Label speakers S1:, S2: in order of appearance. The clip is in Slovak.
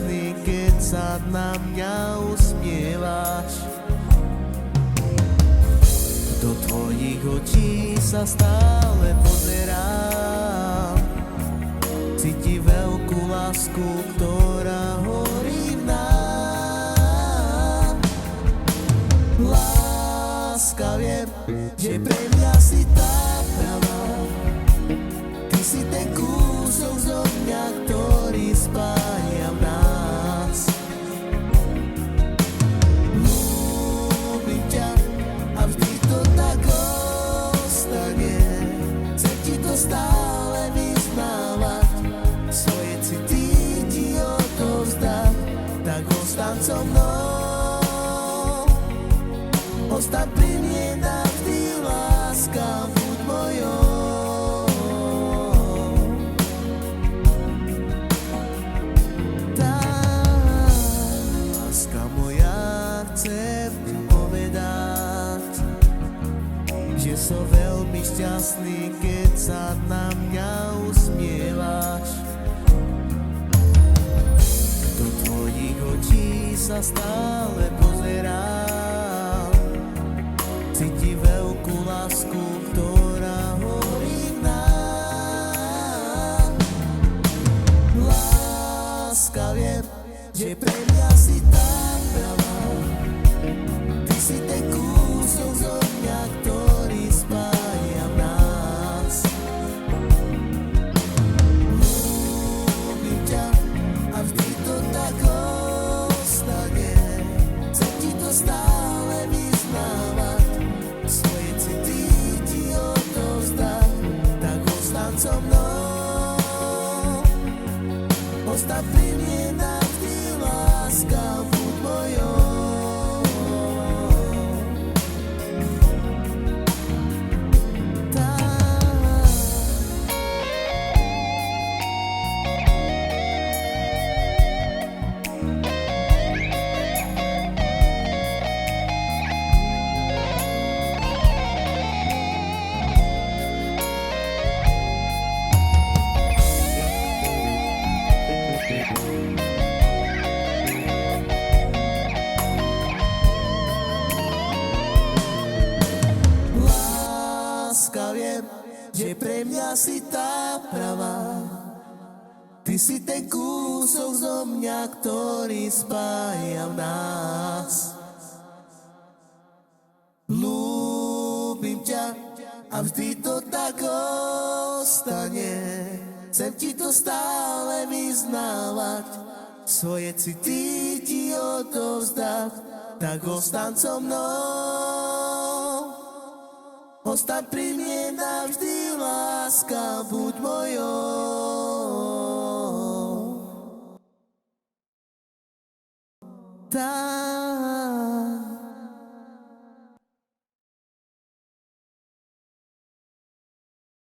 S1: šťastný, keď sa na mňa usmievaš. Do tvojich očí sa stále pozerám, cíti veľkú lásku, ktorá horí v nám. Láska, viem, že pre mňa si tá pravá. Ty si ten kúsok zo mňa, ktorý spája v nás. Ľúbim ťa a vždy to tak ostane. Chcem ti to stále vyznávať, svoje city ti odovzdať. Tak ostaň so mnou, ostaň pri mne navždy, láska, buď mojou. Chcem povedať, že som veľmi šťastný, keď sa na mňa usmievaš. Do tvojich očí sa stále pozerám, cíti veľkú lásku, ktorá horí v nám. Láska, viem, že pre mňa si tá pravá. Ty si ten kúsok zo mňa, ktorý spája v nás. Ľúbim ťa a vždy to tak ostane. Chcem ti to stále vyznávať, svoje city ti odovzdať. Tak ostaň so mnou, ostaň pri mne navždy, láska, buď mojou. Láska, viem, že pre mňa si tá pravá. Ty si ten kúsok zo mňa, ktorý spája v nás. Ľúbim ťa a vždy to tak ostane. Chcem ti to stále vyznávať, svoje city ti odovzdať. Tak ostaň so mnou, ostaň pri mne navždy, láska, buď mojou.